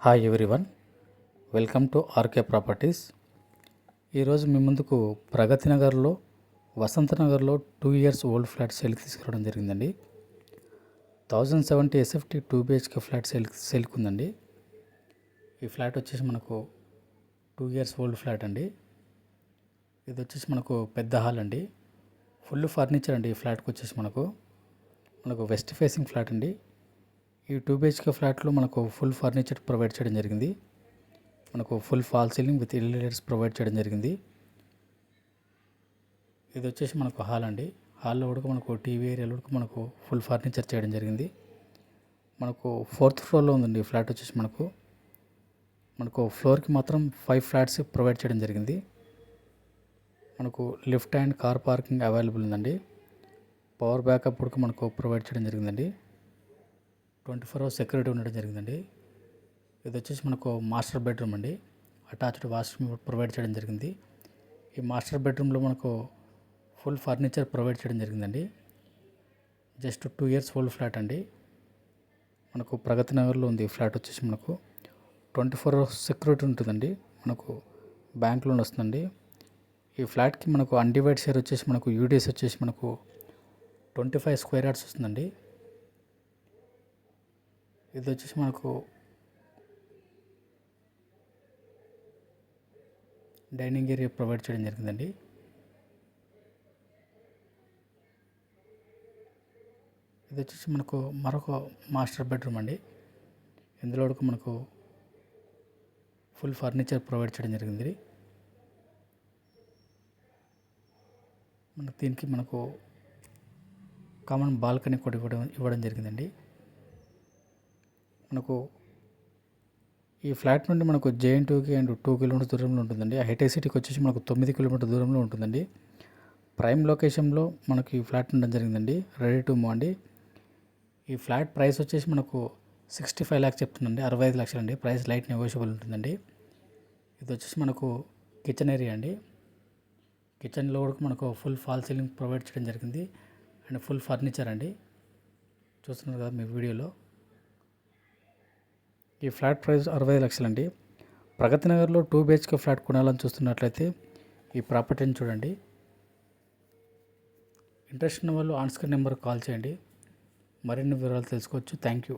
Hi everyone, welcome to RK properties. ఈరోజు మీ ముందుకు ప్రగతి నగర్లో వసంత నగర్లో 2 years ఓల్డ్ ఫ్లాట్ సేల్కి తీసుకురావడం జరిగిందండి. 1070 SFT 2 BHK ఫ్లాట్ సేల్కి ఉందండి. ఈ ఫ్లాట్ వచ్చేసి మనకు 2 years ఓల్డ్ ఫ్లాట్ అండి. ఇది వచ్చేసి మనకు పెద్ద హాల్ అండి, ఫుల్ ఫర్నిచర్ అండి. ఈ ఫ్లాట్కి వచ్చేసి మనకు వెస్ట్ ఫేసింగ్ ఫ్లాట్ అండి. ఈ 2 BHK ఫ్లాట్లో మనకు ఫుల్ ఫర్నిచర్ ప్రొవైడ్ చేయడం జరిగింది. మనకు full fall ceiling with LED lights provide చేయడం జరిగింది. ఇది వచ్చేసి మనకు హాల్ అండి. హాల్లో కూడా మనకు టీవీ ఏరియాలో కూడా మనకు ఫుల్ ఫర్నిచర్ చేయడం జరిగింది. మనకు 4th ఫ్లోర్లో ఉందండి ఈ ఫ్లాట్ వచ్చేసి మనకు ఫ్లోర్కి మాత్రం 5 ఫ్లాట్స్ ప్రొవైడ్ చేయడం జరిగింది. మనకు lift and car parking available ఉందండి. పవర్ బ్యాకప్ కూడా మనకు ప్రొవైడ్ చేయడం జరిగిందండి. 24 hours సెక్యూరిటీ ఉండడం జరిగిందండి. ఇది వచ్చేసి మనకు మాస్టర్ బెడ్రూమ్ అండి. అటాచ్డ్ వాష్రూమ్ ప్రొవైడ్ చేయడం జరిగింది. ఈ మాస్టర్ బెడ్రూమ్లో మనకు ఫుల్ ఫర్నిచర్ ప్రొవైడ్ చేయడం జరిగిందండి. జస్ట్ 2 years ఓల్డ్ ఫ్లాట్ అండి. మనకు ప్రగతి నగర్లో ఉంది ఈ ఫ్లాట్ వచ్చేసి మనకు 24 hours సెక్యూరిటీ ఉంటుందండి. మనకు బ్యాంక్ లోన్ వస్తుందండి. ఈ ఫ్లాట్కి మనకు అన్డివైడ్ షేర్ వచ్చేసి మనకు యూడిఎస్ వచ్చేసి మనకు 25 square yards వస్తుందండి. ఇది వచ్చేసి మనకు డైనింగ్ ఏరియా ప్రొవైడ్ చేయడం జరిగిందండి. ఇది వచ్చేసి మనకు మరొక మాస్టర్ బెడ్రూమ్ అండి. ఇందులో కూడా మనకు ఫుల్ ఫర్నిచర్ ప్రొవైడ్ చేయడం జరిగింది. దీనికి మనకు కామన్ బాల్కనీ కూడా ఇవ్వడం జరిగిందండి. మనకు ఈ ఫ్లాట్ నుండి మనకు JN2కి అండ్ 2 kilometers దూరంలో ఉంటుందండి. హైటెక్ సిటీకి వచ్చేసి మనకు 9 kilometers దూరంలో ఉంటుందండి. ప్రైమ్ లొకేషన్లో మనకి ఈ ఫ్లాట్ ఉండడం జరిగిందండి. రెడీ టు మూవ్ అండి. ఈ ఫ్లాట్ ప్రైస్ వచ్చేసి మనకు 65 lakhs చెప్తుందండి. 65 లక్షలు అండి. ప్రైస్ లైట్ నెగోషియబుల్ ఉంటుందండి. ఇది వచ్చేసి మనకు కిచెన్ ఏరియా అండి. కిచెన్లో కూడా మనకు ఫుల్ ఫాల్ సీలింగ్ ప్రొవైడ్ చేయడం జరిగింది అండ్ ఫుల్ ఫర్నిచర్ అండి. చూస్తున్నారు కదా మీ వీడియోలో. ఈ ఫ్లాట్ ప్రైస్ 65 లక్షలు అండి. ప్రగతి నగర్లో 2 BHK ఫ్లాట్ కొనాలని చూస్తున్నట్లయితే ఈ ప్రాపర్టీని చూడండి. ఇంట్రెస్ట్ ఉన్న వాళ్ళు ఆన్ స్క్రీన్ నెంబర్కి కాల్ చేయండి. మరిన్ని వివరాలు తెలుసుకోవచ్చు. Thank you.